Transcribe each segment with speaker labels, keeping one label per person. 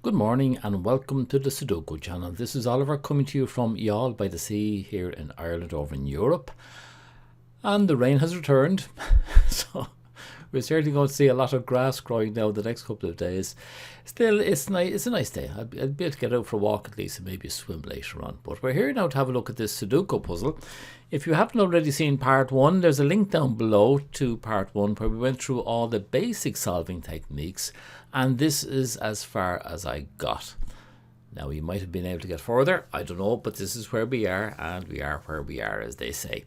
Speaker 1: Good morning and welcome to the Sudoku channel. This is Oliver coming to you from Youghal by the Sea here in Ireland over in Europe. And the rain has returned, so we're certainly going to see a lot of grass growing now the next couple of days. Still, it's nice. It's a nice day. I'll be able to get out for a walk at least and maybe a swim later on. But we're here now to have a look at this Sudoku puzzle. If you haven't already seen part one, there's a link down below to part one where we went through all the basic solving techniques. And this is as far as I got. Now, we might have been able to get further. I don't know, but this is where we are, and we are where we are, as they say.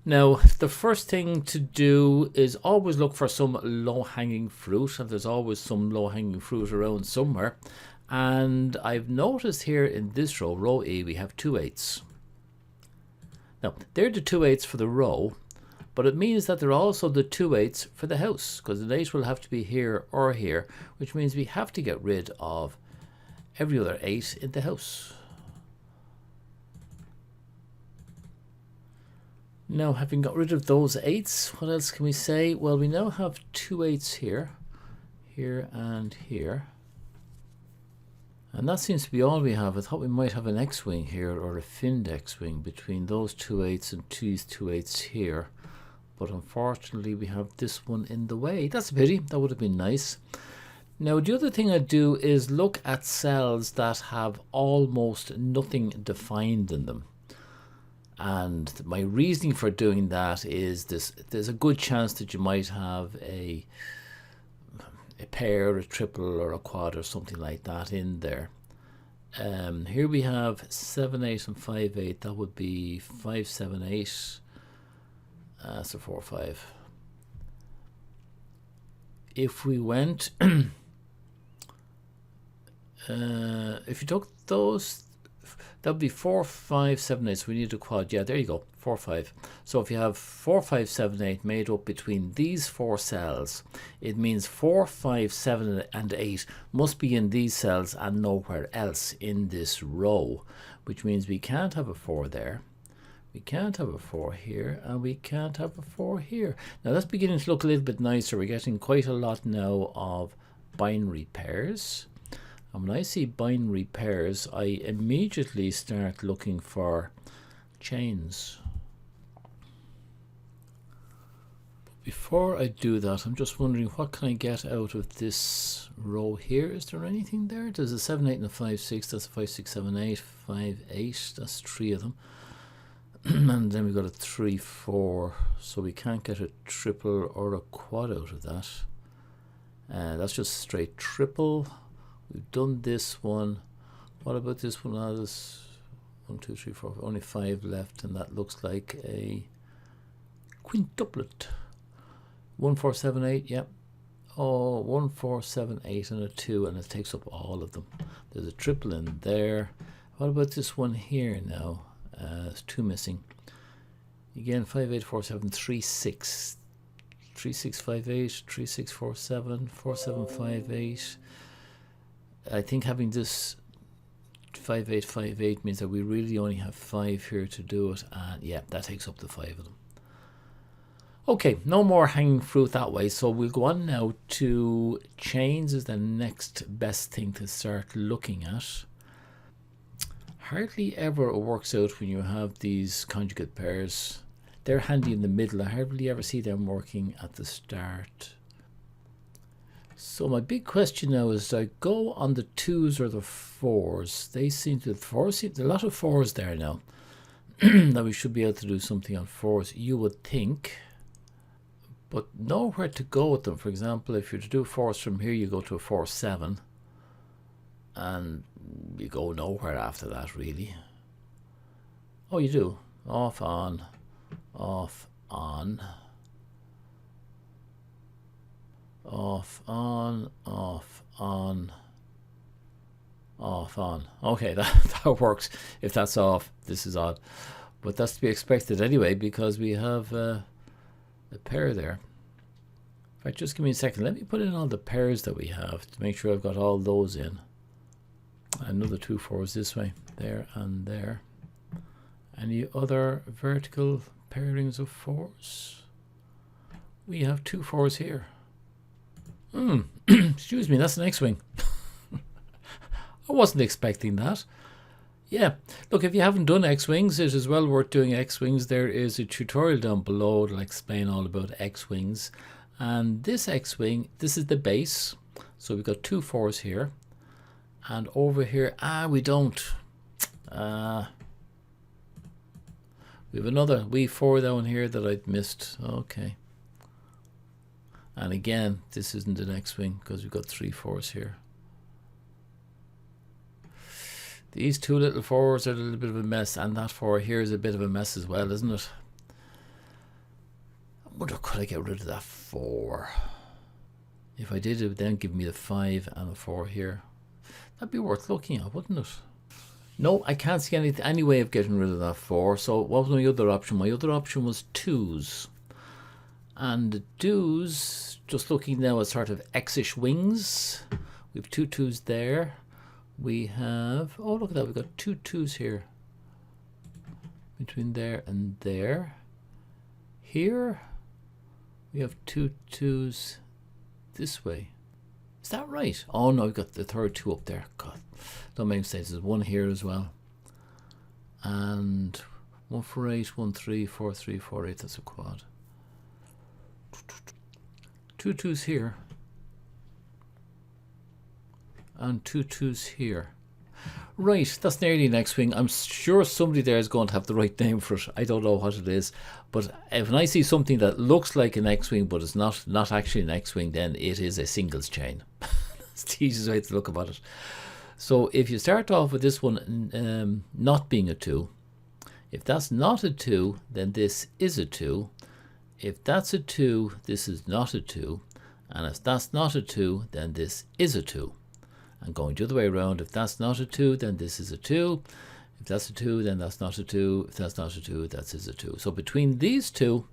Speaker 1: Now, the first thing to do is always look for some low-hanging fruit, and there's always some low-hanging fruit around somewhere. And I've noticed here in this row, row E, we have 2 8s. Now, they're the 2 8s for the row, but it means that they're also the 2 8s for the house, because the 8 will have to be here or here, which means we have to get rid of every other 8 in the house. Now, having got rid of those 8s, what else can we say? Well, we now have 2 8s here, here and here. And that seems to be all we have. I thought we might have an X-wing here, or a finned X-wing between those 2 8s and these 2 8s here. But unfortunately, we have this one in the way. That's a pity. That would have been nice. Now, the other thing I do is look at cells that have almost nothing defined in them. And my reasoning for doing that is this: there's a good chance that you might have a pair, a triple, or a quad, or something like that in there. Here we have 7 8 and 5 8. That would be 5 7 8. So 4 5. If we went, if you took those, that would be 4 5 7 8. So we need a quad. Yeah, there you go. 4 5. So if you have 4 5 7 8 made up between these 4 cells, it means 4 5 7 and 8 must be in these cells and nowhere else in this row, which means we can't have a 4 there. We can't have a 4 here, and we can't have a 4 here. Now that's beginning to look a little bit nicer. We're getting quite a lot now of binary pairs. And when I see binary pairs, I immediately start looking for chains. But before I do that, I'm just wondering, what can I get out of this row here? Is there anything there? There's a 7 8 and a 5 6. That's a 5 6 7 8. 5 8. That's 3 of them. And then we've got a 3 4, so we can't get a triple or a quad out of that. That's just straight triple. We've done this one. What about this one? There's 1 2 3 4, only 5 left, and that looks like a quintuplet. 1 4 7 8. Yep. Oh, 1 4 7 8 and a 2, and it takes up all of them. There's a triple in there. What about this one here now? There's 2 missing. Again, 5 8 4 7 3 6 3 6 5 8 3 6 4 7 4 7 5 8. I think having this 5 8 5 8 means that we really only have 5 here to do it, and yeah, that takes up the 5 of them. Okay, no more hanging fruit that way, so we'll go on now to chains is the next best thing to start looking at. Hardly ever it works out when you have these conjugate pairs. They're handy in the middle. I hardly ever see them working at the start. So my big question now is, do I go on the 2s or the 4s? They seem to, there's a lot of 4s there now. That we should be able to do something on 4s, you would think. But nowhere to go with them. For example, if you're to do 4s from here, you go to a 4 7. And you go nowhere after that, really. Oh, you do. Off, on, off, on. Off, on, off, on, off, on. Okay, that works. If that's off, this is odd. But that's to be expected anyway, because we have a pair there. In fact, just give me a second. Let me put in all the pairs that we have to make sure I've got all those in. Another 2 4s this way, there and there. Any other vertical pairings of 4s? We have 2 4s here. Excuse me, that's an X-wing. I wasn't expecting that. Yeah, look, if you haven't done X-Wings, it is well worth doing X-Wings. There is a tutorial down below that'll explain all about X-Wings. And this X-Wing, this is the base. So we've got 2 4s here. And over here, we don't. We have another wee 4 down here that I'd missed. Okay. And again, this isn't an X-Wing because we've got 3 4s here. These 2 little 4s are a little bit of a mess, and that 4 here is a bit of a mess as well, isn't it? I wonder, could I get rid of that 4? If I did, it would then give me the 5 and a 4 here. That'd be worth looking at, wouldn't it? No, I can't see any way of getting rid of that 4. So what was my other option? My other option was 2s. And the 2s, just looking now at sort of X-ish wings. We have 2 2s there. We have, oh look at that, we've got 2 2s here. Between there and there. Here, we have 2 2s this way. Is that right? Oh no, we've got the third 2 up there. God, don't make mistakes. There's 1 here as well. And 1 4 8, 1 3, 4 3, 4 8, that's a quad. 2 2s here. And 2 2s here. Right, that's nearly an X-Wing. I'm sure somebody there is going to have the right name for it. I don't know what it is. But if I see something that looks like an X-Wing but is not actually an X-Wing, then it is a singles chain. That's the easiest way to look about it. So if you start off with this one not being a 2, if that's not a 2, then this is a 2. If that's a 2, this is not a 2. And if that's not a 2, then this is a 2. And going the other way around, if that's not a 2, then this is a 2. If that's a 2, then that's not a 2. If that's not a 2, that is a 2. So between these 2,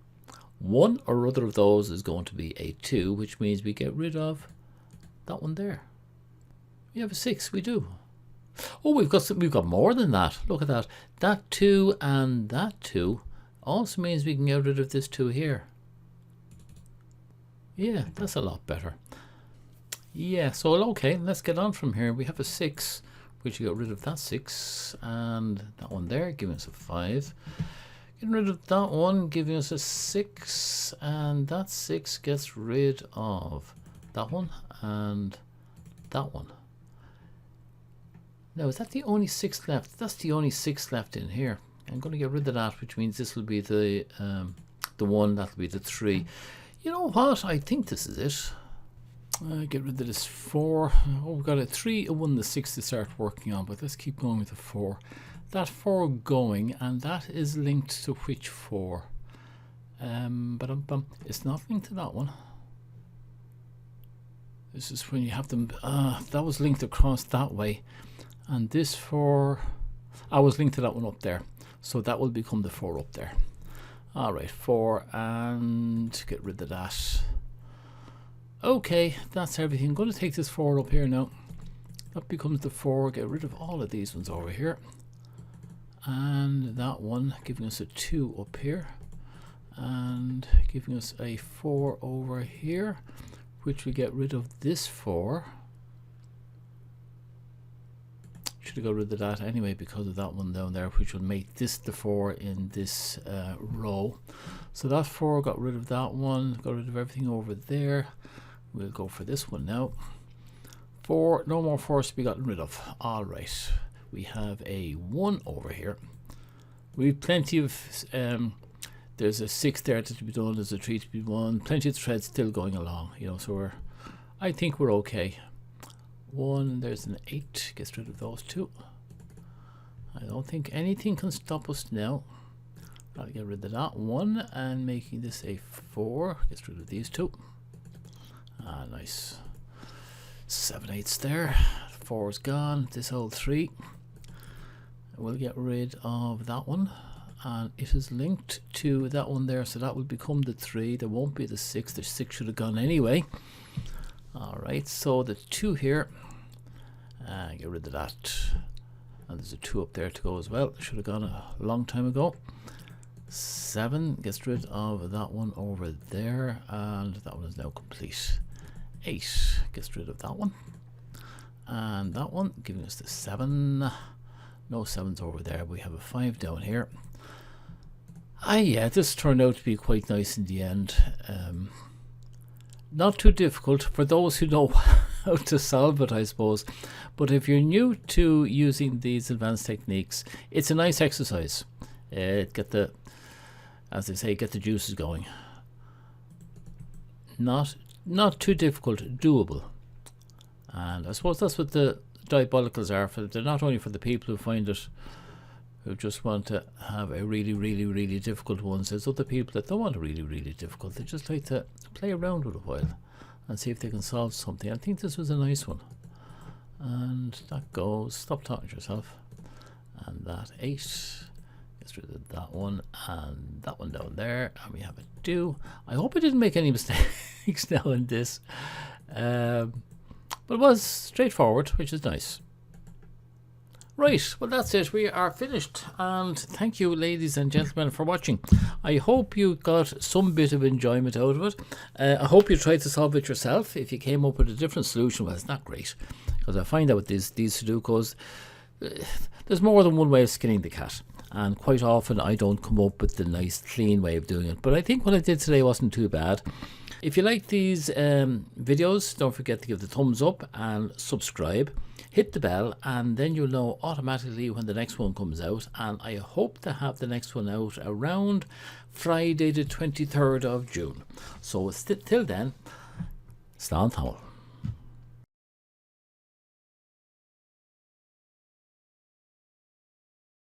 Speaker 1: one or other of those is going to be a 2, which means we get rid of that one there. We have a 6, we do. Oh, we've got more than that. Look at that. That 2 and that 2 also means we can get rid of this 2 here. Yeah, that's a lot better. Yeah, so okay, let's get on from here. We have a 6, which you got rid of that 6, and that one there, giving us a 5. Getting rid of that one, giving us a 6, and that 6 gets rid of that one and that one. Now, is that the only 6 left? That's the only 6 left in here. I'm going to get rid of that, which means this will be the 1, that'll be the 3. You know what? I think this is it. Get rid of this 4. Oh, we've got a 3, a 1, the 6 to start working on, but let's keep going with the 4. That 4 going, and that is linked to which 4? It's not linked to that one. This is when you have them. That was linked across that way, and this 4, I was linked to that one up there, so that will become the 4 up there. All right, 4, and get rid of that. Okay, that's everything. I'm going to take this 4 up here now. That becomes the 4. Get rid of all of these ones over here. And that one, giving us a 2 up here. And giving us a 4 over here, which we get rid of this 4. Should have got rid of that anyway because of that one down there, which will make this the 4 in this row. So that 4 got rid of that one, got rid of everything over there. We'll go for this one now. 4, no more 4s to be gotten rid of. All right, we have a 1 over here. We've plenty of, there's a 6 there to be done, there's a 3 to be done, plenty of threads still going along, you know, so I think we're okay. 1, there's an 8, gets rid of those 2. I don't think anything can stop us now. I'll get rid of that 1 and making this a 4, gets rid of these 2. Nice. 7 8s there. 4 is gone. This old 3. We'll get rid of that one, and it is linked to that one there, so that will become the 3. There won't be the 6. The 6 should have gone anyway. All right, so the 2 here. Get rid of that. And there's a 2 up there to go as well. Should have gone a long time ago. 7 gets rid of that one over there, and that one is now complete. 8 gets rid of that one, and that one giving us the 7. No 7s over there. We have a 5 down here. Yeah, this turned out to be quite nice in the end. Not too difficult for those who know how to solve it, I suppose. But if you're new to using these advanced techniques, it's a nice exercise. Get the, as they say, get the juices going. Not too difficult, doable. And I suppose that's what the diabolicals are for. They're not only for the people who find it, who just want to have a really difficult one. There's other people that don't want a really difficult. They just like to play around with it a while and see if they can solve something. I think this was a nice one. And that goes, stop talking to yourself. And that 8 gets rid of that one and that one down there. And we have a 2. I hope I didn't make any mistakes now in this. But it was straightforward, which is nice. Right, well that's it. We are finished, and thank you, ladies and gentlemen, for watching. I hope you got some bit of enjoyment out of it. I hope you tried to solve it yourself. If you came up with a different solution, well, it's not great, because I find out with these Sudokus, there's more than one way of skinning the cat, and quite often I don't come up with the nice clean way of doing it. But I think what I did today wasn't too bad. If you like these videos, don't forget to give the thumbs up and subscribe. Hit the bell, and then you'll know automatically when the next one comes out. And I hope to have the next one out around Friday the 23rd of June. So till then, slán tamil.